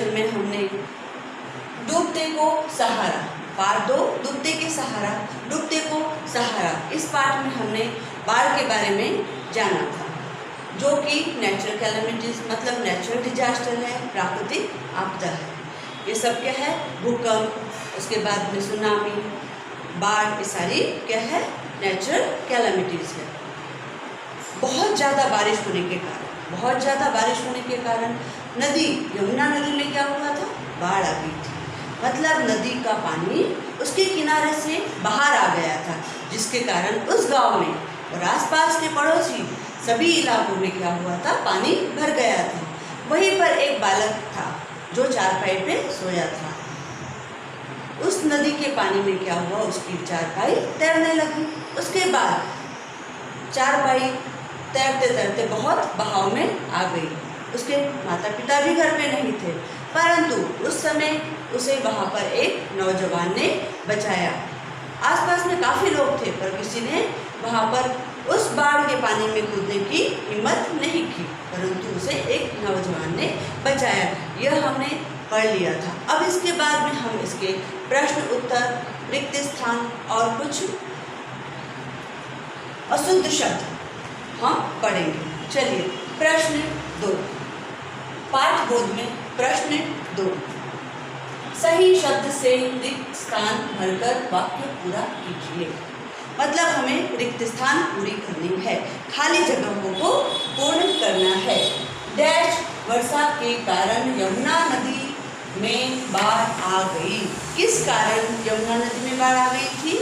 Lecture में हमने डूबते को सहारा, पार्ट 2 डूबते के सहारा, डूबते को सहारा, इस पार्ट में हमने बाढ़ के बारे में जाना था, जो कि नेचुरल कैलेमिटीज मतलब नेचुरल डिजास्टर है, प्राकृतिक आपदा है। ये सब क्या है? भूकंप, उसके बाद में सुनामी, बाढ़, ये सारी क्या है? नेचुरल कैलेमिटीज है। बहुत ज़्यादा बारिश होने के कारण, बहुत ज़्यादा बारिश होने के कारण नदी, यमुना नदी में क्या हुआ था? बाढ़ आ गई थी। मतलब नदी का पानी उसके किनारे से बाहर आ गया था, जिसके कारण उस गांव में और आसपास के पड़ोसी सभी इलाकों में क्या हुआ था? पानी भर गया था। वहीं पर एक बालक था जो चारपाई पे सोया था। उस नदी के पानी में क्या हुआ? उसकी चारपाई तैरने लगी। उसके बाद चारपाई तैरते तैरते बहुत बहाव में आ गई। उसके माता पिता भी घर पे नहीं थे, परंतु उस समय उसे वहाँ पर एक नौजवान ने बचाया। आसपास में काफ़ी लोग थे, पर किसी ने वहाँ पर उस बाढ़ के पानी में कूदने की हिम्मत नहीं की, परंतु उसे एक नौजवान ने बचाया। यह हमने पढ़ लिया था। अब इसके बाद में हम इसके प्रश्न उत्तर, रिक्त स्थान और कुछ अशुद्ध शब्द हम पढ़ेंगे। चलिए, प्रश्न 2, पाठबोध में प्रश्न 2, सही शब्द से रिक्त स्थान भरकर वाक्य पूरा कीजिए। मतलब हमें रिक्त स्थान पूरी करनी है, खाली जगहों को पूर्ण करना है। डैश वर्षा के कारण यमुना नदी में बाढ़ आ गई। किस कारण यमुना नदी में बाढ़ आ गई थी?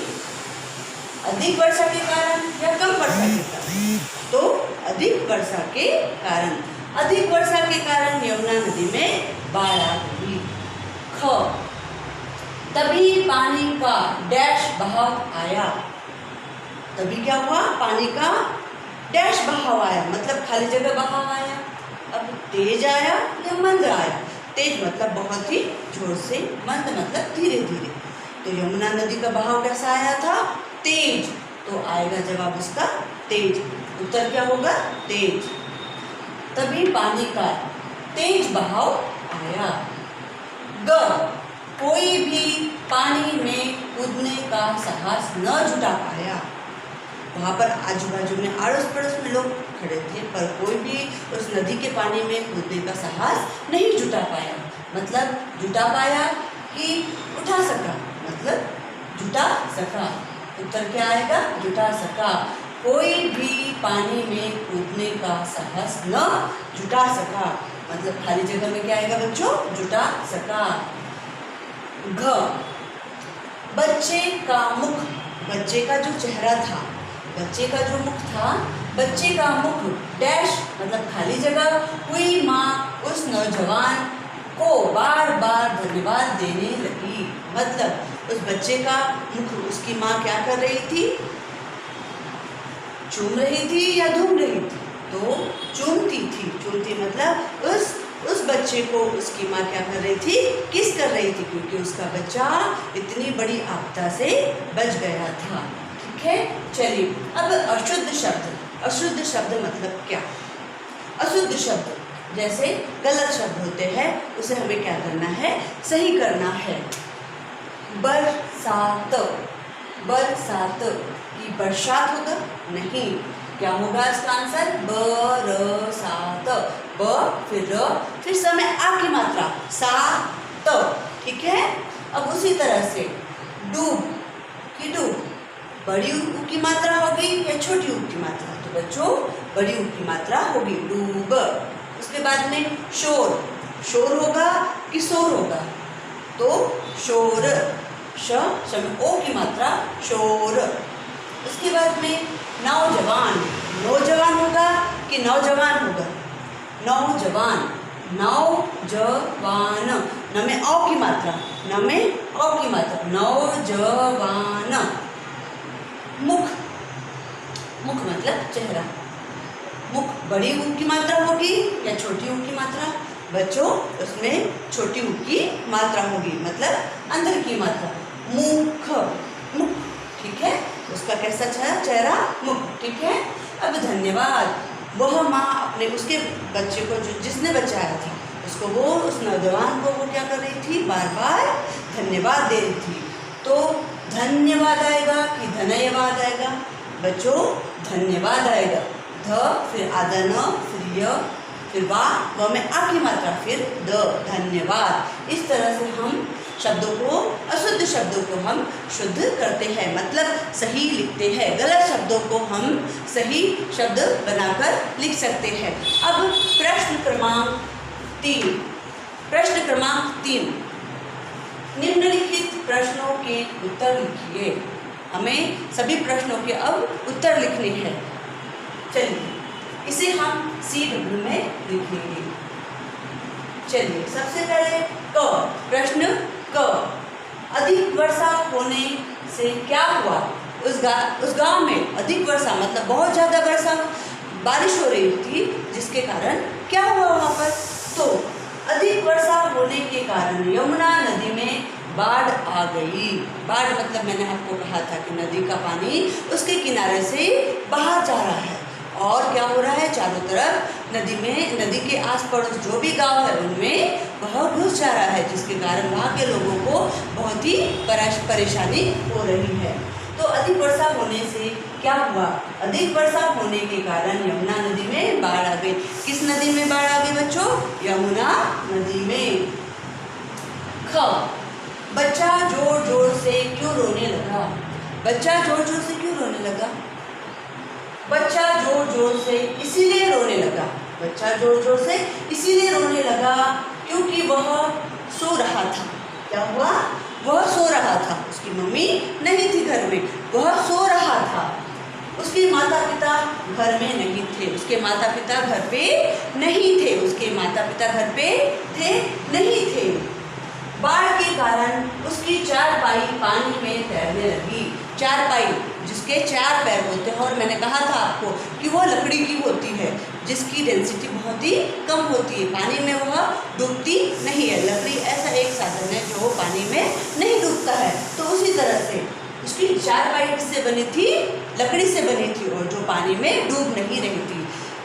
अधिक वर्षा के कारण या कम वर्षा के कारण? तो अधिक वर्षा के कारण। अधिक वर्षा के कारण यमुना नदी में बाढ़ आ गई। ख, तभी पानी का डैश बहाव आया। तभी क्या हुआ? पानी का डैश बहाव आया, मतलब खाली जगह बहाव आया। अब तेज आया या मंद आया? तेज मतलब बहुत ही जोर से, मंद मतलब धीरे धीरे। तो यमुना नदी का बहाव कैसा आया था? तेज। तो आएगा जवाब उसका तेज। उत्तर क्या होगा? तेज। तभी पानी का तेज बहाव आया। ग, कोई भी पानी में कूदने का साहस न जुटा पाया। वहाँ पर आजू बाजू में अड़ोस पड़ोस में लोग खड़े थे, पर कोई भी उस नदी के पानी में कूदने का साहस नहीं जुटा पाया। मतलब जुटा पाया कि उठा सका, मतलब जुटा सका। उत्तर क्या आएगा? जुटा सका। कोई भी पानी में कूदने का साहस न जुटा सका, मतलब खाली जगह में क्या आएगा बच्चों? जुटा सका। घ, बच्चे का मुख, बच्चे का जो चेहरा था, बच्चे का जो मुख था, बच्चे का मुख डैश मतलब खाली जगह हुई माँ उस नौजवान को बार बार धन्यवाद देने लगी। मतलब उस बच्चे का मुख उसकी माँ क्या कर रही थी? चूम रही थी या धूम रही थी? तो चूमती थी। चूमती मतलब उस बच्चे को उसकी माँ क्या कर रही थी? किस कर रही थी, क्योंकि उसका बच्चा इतनी बड़ी आपदा से बच गया था। ठीक है, चलिए अब अशुद्ध शब्द। अशुद्ध शब्द मतलब क्या? अशुद्ध शब्द जैसे गलत शब्द होते हैं, उसे हमें क्या करना है? सही करना है। बरसात, बरसात की बरसात होगा? नहीं, क्या होगा इसका आंसर? बरसात। ब फिर समय आ की मात्रा सा त। ठीक है, अब उसी तरह से डूब की डूब, बड़ी ऊ की मात्रा होगी या छोटी ऊ की मात्रा? तो बच्चों बड़ी ऊ की मात्रा होगी, डूब। उसके बाद में शोर, शोर होगा कि शोर होगा? तो शोर, श में ओ की मात्रा, शोर। उसके बाद में नौजवान, नौजवान होगा कि नौजवान होगा? नौजवान, नौजवान, न में औ की मात्रा, न में औ की मात्रा, नौजवान। मुख, मुख मतलब चेहरा। मुख बड़ी ऊ की मात्रा होगी या छोटी ऊ की मात्रा? बच्चों उसमें छोटी ऊ की मात्रा होगी, मतलब अंदर की मात्रा। मुख, मुख। ठीक है, उसका कैसा चेहरा? मुख। ठीक है, अब धन्यवाद। वह माँ अपने उसके बच्चे को जिसने बचाया था वो उस नौजवान को वो क्या कर रही थी, बार बार धन्यवाद दे रही थी। तो धन्यवाद आएगा कि धन्यवाद आएगा बच्चों? धन्यवाद आएगा। ध फिर आदन फिर य फिर वा में आ की मात्रा फिर द, धन्यवाद। इस तरह से हम शब्दों को, अशुद्ध शब्दों को हम शुद्ध करते हैं, मतलब सही लिखते हैं। गलत शब्दों को हम सही शब्द बनाकर लिख सकते हैं। अब प्रश्न क्रमांक 3। प्रश्न क्रमांक 3, निम्नलिखित प्रश्नों के उत्तर लिखिए। हमें सभी प्रश्नों के अब उत्तर लिखने हैं। चलिए इसे हम CW में लिखेंगे। चलिए सबसे पहले क, प्रश्न क, अधिक वर्षा होने से क्या हुआ? उस गांव में अधिक वर्षा मतलब बहुत ज़्यादा वर्षा, बारिश हो रही थी, जिसके कारण क्या हुआ वहाँ पर? तो अधिक वर्षा होने के कारण यमुना नदी में बाढ़ आ गई। बाढ़ मतलब मैंने आपको कहा था कि नदी का पानी उसके किनारे से बाहर जा रहा है और क्या हो रहा है, चारों तरफ नदी के आस पड़ोस जो भी गांव है उनमें बहुत घुस जा रहा है, जिसके कारण वहाँ के लोगों को बहुत ही परेशानी हो रही है। तो अधिक वर्षा होने से क्या हुआ? अधिक वर्षा होने के कारण यमुना नदी में बाढ़ आ गई। किस नदी में बाढ़ आ गई बच्चों? यमुना नदी में। ख, बच्चा जोर जोर से क्यों रोने लगा? बच्चा जोर जोर से क्यों रोने लगा? बच्चा जोर जोर से इसीलिए रोने लगा। बच्चा जोर जोर से इसीलिए रोने लगा क्योंकि वह सो रहा था। क्या हुआ? वह सो रहा था। उसकी मम्मी नहीं थी घर में, वह सो रहा था। उसके माता पिता घर में नहीं थे। उसके माता पिता घर पे नहीं थे। उसके माता पिता घर पे थे नहीं थे। बाढ़ के कारण उसकी चारपाई पानी में तैरने लगी। चारपाई जिसके 4 पैर होते हैं, और मैंने कहा था आपको कि वो लकड़ी की होती है जिसकी डेंसिटी बहुत ही कम होती है, पानी में वह डूबती नहीं है। लकड़ी ऐसा एक साधन है जो पानी में नहीं डूबता है। तो उसी तरह से उसकी चारपाई किससे बनी थी? लकड़ी से बनी थी, और जो पानी में डूब नहीं रही थी।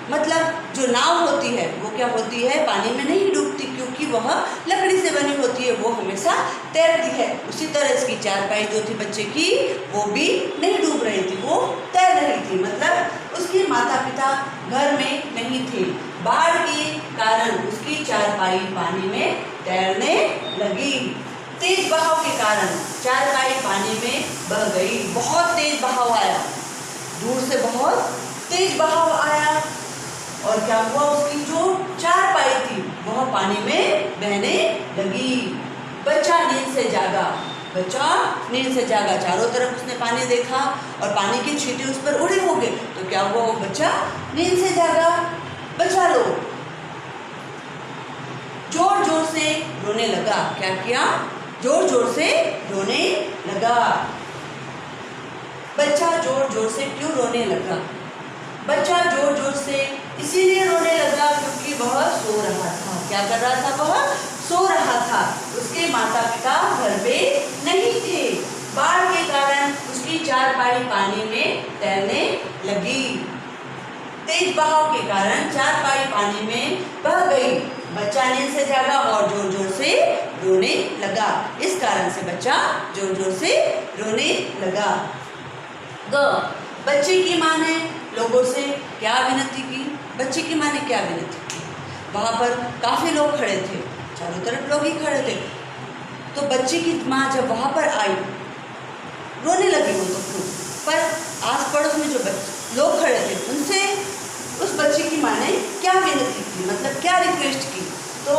मतलब जो नाव होती है वो क्या होती है? पानी में नहीं डूबती, क्योंकि वह लकड़ी से बनी होती है, वो हमेशा तैरती है। उसी तरह इसकी चारपाई जो थी बच्चे की, वो भी नहीं डूब रही थी, वो तैर रही थी। मतलब उसके माता पिता घर में नहीं थे। बाढ़ के कारण उसकी चारपाई पानी में तैरने लगी। तेज बहाव के कारण चारपाई पानी में बह गई। बहुत तेज बहाव आया, दूर से बहुत तेज बहाव आया, और क्या हुआ? उसकी जो चारपाई थी वह पानी में बहने लगी। बच्चा नींद से जागा। बच्चा नींद से जागा। चारों तरफ उसने पानी देखा और पानी के छींटे उस पर उड़े होंगे, तो क्या हुआ? वो बच्चा नींद से जागा। बचा लो। जोर जोर से रोने लगा। क्या किया? जोर जोर से रोने लगा। बच्चा जोर जोर से क्यों रोने लगा? बच्चा जोर जोर से इसीलिए रोने लगा क्योंकि वह सो रहा था। क्या कर रहा था? वह सो रहा था। उसके माता पिता घर पे नहीं थे। बाढ़ के कारण उसकी चारपाई पानी में तैरने लगी। तेज बहाव के कारण चारपाई पानी में बह गई। बच्चा नींद से जागा और जोर जोर से रोने लगा। इस कारण से बच्चा जोर जोर से रोने लगा। ग, बच्चे की माँ ने लोगों से क्या विनती की? बच्चे की माँ ने क्या विनती की? वहाँ पर काफ़ी लोग खड़े थे, चारों तरफ लोग ही खड़े थे। तो बच्चे की माँ जब वहाँ पर आई, रोने लगी वो तो खुद, पर आस पड़ोस में जो लोग खड़े थे उनसे उस बच्चे की माँ ने क्या विनती की, मतलब क्या रिक्वेस्ट की? तो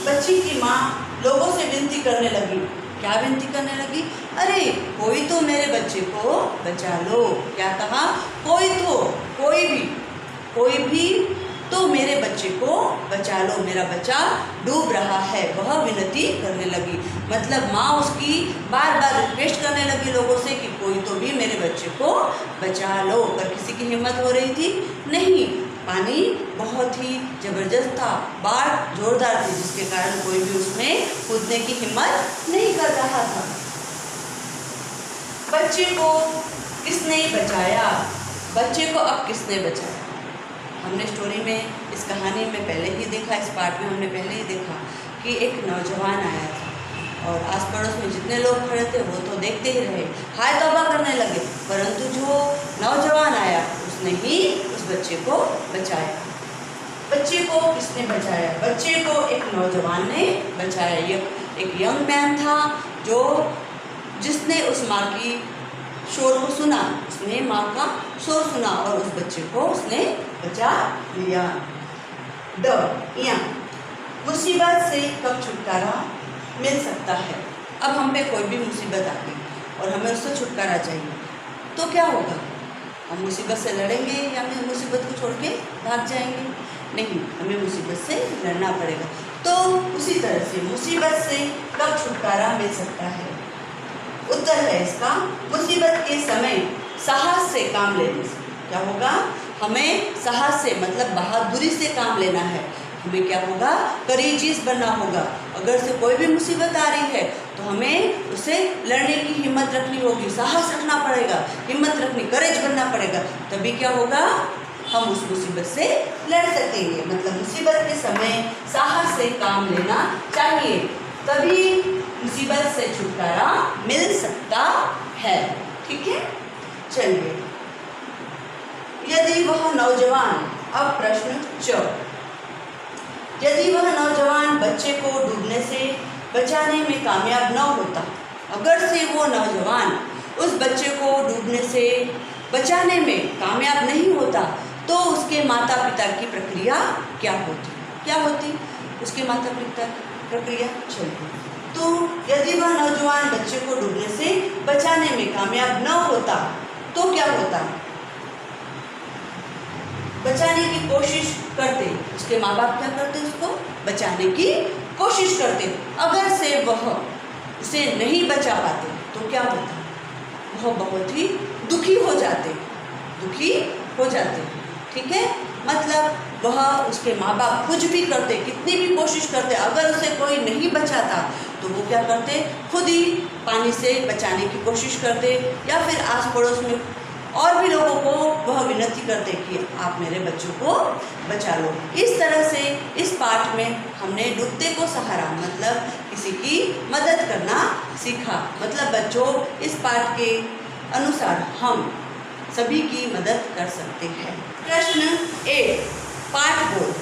बच्ची की माँ लोगों से विनती करने लगी। क्या विनती करने लगी? अरे कोई तो मेरे बच्चे को बचा लो। क्या कहा? कोई भी तो मेरे बच्चे को बचा लो, मेरा बच्चा डूब रहा है। वह विनती करने लगी, मतलब माँ उसकी बार बार रिक्वेस्ट करने लगी लोगों से कि कोई तो भी मेरे बच्चे को बचा लो। पर किसी की हिम्मत हो रही थी नहीं। पानी बहुत ही ज़बरदस्त था, बाढ़ जोरदार थी, जिसके कारण कोई भी उसमें कूदने की हिम्मत नहीं कर रहा था। बच्चे को किसने बचाया? बच्चे को अब किसने बचाया? हमने स्टोरी में, इस कहानी में पहले ही देखा, इस पार्ट में हमने पहले ही देखा कि एक नौजवान आया था और आस पड़ोस में जितने लोग खड़े थे वो तो देखते ही रहे, हाय तौबा करने लगे, परंतु जो नौजवान आया उसने ही उस बच्चे को बचाया। बच्चे को किसने बचाया? बच्चे को एक नौजवान ने बचाया। ये एक यंग मैन था जो जिसने उस माँ की शोर को सुना, उसने माँ का शोर सुना और उस बच्चे को उसने बचा लिया। या मुसीबत से कब छुटकारा मिल सकता है? अब हम पे कोई भी मुसीबत आ गई और हमें उससे छुटकारा चाहिए तो क्या होगा? हम मुसीबत से लड़ेंगे या फिर मुसीबत को छोड़ के भाग जाएंगे? नहीं, हमें मुसीबत से लड़ना पड़ेगा। तो उसी तरह से मुसीबत से कब छुटकारा मिल सकता है? उत्तर है इसका, मुसीबत के समय साहस से काम लेने से। क्या होगा? हमें साहस से मतलब बहादुरी से काम लेना है। हमें क्या होगा? करेजियस बनना होगा। अगर से कोई भी मुसीबत आ रही है तो हमें उसे लड़ने की हिम्मत रखनी होगी, साहस रखना पड़ेगा, हिम्मत रखनी, करेज बनना पड़ेगा। तभी क्या होगा? हम उस मुसीबत से लड़ सकेंगे। मतलब मुसीबत के समय साहस से काम लेना चाहिए, तभी मुसीबत से छुटकारा मिल सकता है। ठीक है, चलिए। यदि वह नौजवान, अब प्रश्न 4, यदि वह नौजवान बच्चे को डूबने से बचाने में कामयाब न होता, अगर से वो नौजवान उस बच्चे को डूबने से बचाने में कामयाब नहीं होता तो उसके माता पिता की प्रक्रिया क्या होती? क्या होती उसके माता पिता की प्रक्रिया? चलिए। तो यदि वह नौजवान बच्चे को डूबने से बचाने में कामयाब न होता तो क्या होता? बचाने की कोशिश करते, उसके माँ बाप क्या करते? उसको बचाने की कोशिश करते। अगर से वह उसे नहीं बचा पाते तो क्या होता? वह बहुत ही दुखी हो जाते, दुखी हो जाते। ठीक है, मतलब वह, उसके माँ बाप कुछ भी करते, कितनी भी कोशिश करते, अगर उसे कोई नहीं बचाता तो वो क्या करते? खुद ही पानी से बचाने की कोशिश करते या फिर आस पड़ोस में और भी लोगों को वह विनती करते कि आप मेरे बच्चों को बचा लो। इस तरह से इस पाठ में हमने डूबते को सहारा मतलब किसी की मदद करना सीखा। मतलब बच्चों, इस पाठ के अनुसार हम सभी की मदद कर सकते हैं। प्रश्न 1, पाठ बोर्ड,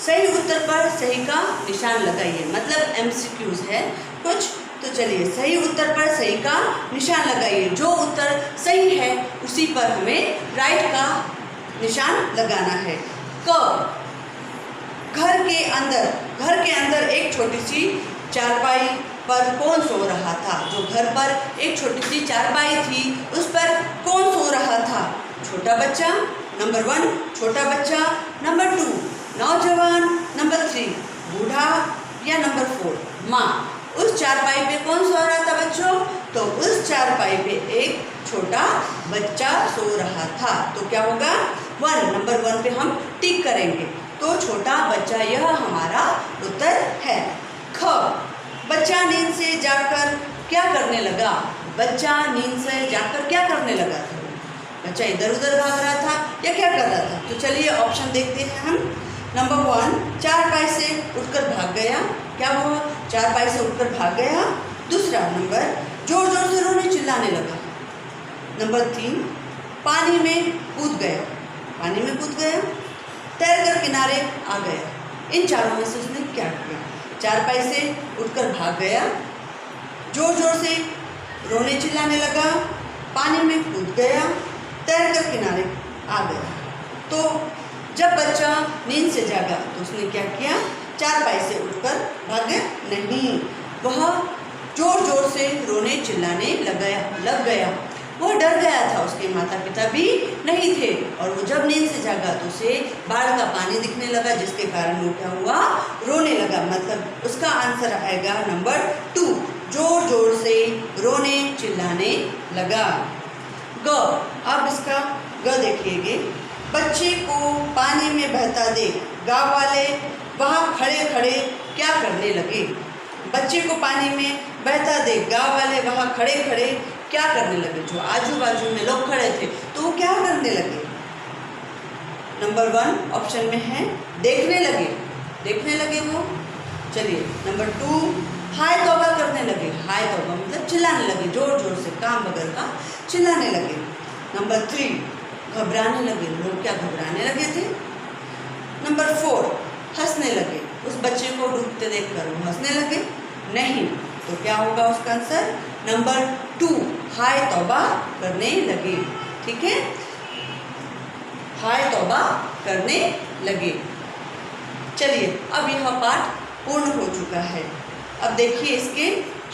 सही उत्तर पर सही का निशान लगाइए। मतलब MCQs है कुछ, तो चलिए सही उत्तर पर सही का निशान लगाइए। जो उत्तर सही है उसी पर हमें राइट का निशान लगाना है। क, घर के अंदर एक छोटी सी चारपाई पर कौन सो रहा था? जो घर पर एक छोटी सी चारपाई थी उस पर कौन सो रहा था? छोटा बच्चा, नंबर 1 छोटा बच्चा, नंबर 2 नौजवान, नंबर 3 बूढ़ा या नंबर 4 माँ। उस चारपाई पे कौन सो रहा था बच्चों? तो उस चारपाई पे एक छोटा बच्चा सो रहा था। तो क्या होगा? 1, नंबर 1 पे हम टिक करेंगे। तो छोटा बच्चा, यह हमारा उत्तर है। ख, बच्चा नींद से जाकर क्या करने लगा? बच्चा नींद से जाकर क्या करने लगा था? बच्चा इधर उधर भाग रहा था या क्या कर रहा था? तो चलिए ऑप्शन देखते हैं हम। नंबर 1, चारपाई से उठकर भाग गया। क्या हुआ? चारपाई से उठकर भाग गया। दूसरा नंबर, जोर जोर से रोने चिल्लाने लगा। नंबर 3, पानी में कूद गया। पानी में कूद गया, तैरकर किनारे आ गया। इन चारों में से उसने क्या किया? चारपाई से उठकर भाग गया, जोर जोर से रोने चिल्लाने लगा, पानी में कूद गया, तैरकर किनारे आ गया। तो जब बच्चा नींद से जागा तो उसने क्या किया? चारपाई से उठकर भागा नहीं, वह जोर जोर से रोने चिल्लाने लग गया। वह डर गया था, उसके माता पिता भी नहीं थे और वो जब नींद से जागा तो उसे बाढ़ का पानी दिखने लगा, जिसके कारण वो क्या हुआ? रोने लगा। मतलब उसका आंसर आएगा नंबर 2, जोर जोर से रोने चिल्लाने लगा। ग, अब इसका ग देखिएगा। बच्चे को पानी में बहता देख गाँव वाले वहाँ खड़े खड़े क्या करने लगे? बच्चे को पानी में बहता देख गाँव वाले वहाँ खड़े खड़े क्या करने लगे? जो आजू बाजू में लोग खड़े थे तो वो क्या करने लगे? नंबर 1 ऑप्शन में है देखने लगे, देखने लगे वो। चलिए नंबर 2 हाय तौबा करने लगे, हाय तौबा मतलब चिल्लाने लगे, जोर जोर से काम बगैर का चिल्लाने लगे। नंबर 3 घबराने लगे, लोग क्या घबराने लगे थे। नंबर 4 हंसने लगे, उस बच्चे को डूबते देखकर वो हंसने लगे नहीं, तो क्या होगा उसका आंसर नंबर 2 हाय तौबा करने लगे। ठीक है, हाय तौबा करने लगे। चलिए अब यह पाठ पूर्ण हो चुका है। अब देखिए इसके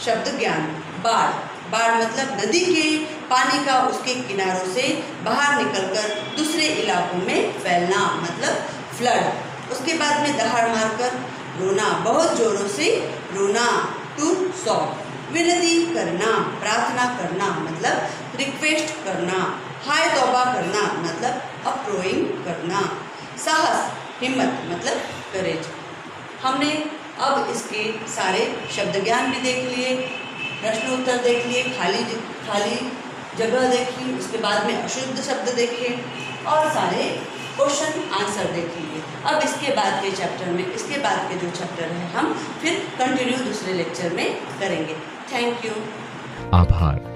शब्द ज्ञान। बाढ़, बाढ़ मतलब नदी के पानी का उसके किनारों से बाहर निकलकर दूसरे इलाकों में फैलना मतलब फ्लड। उसके बाद में दहाड़ मारकर रोना, बहुत जोरों से रोना, टू सॉब। विनती करना, प्रार्थना करना मतलब रिक्वेस्ट करना। हाय तौबा करना मतलब अप्रोइंग करना। साहस, हिम्मत मतलब करेज। हमने अब इसके सारे शब्द ज्ञान भी देख लिए, प्रश्न उत्तर देख लिए, खाली जगह देखी, उसके बाद में अशुद्ध शब्द देखे और सारे क्वेश्चन आंसर देख लिए। अब इसके बाद के चैप्टर में, इसके बाद के जो चैप्टर है हम फिर कंटिन्यू दूसरे लेक्चर में करेंगे। Thank you. आभार।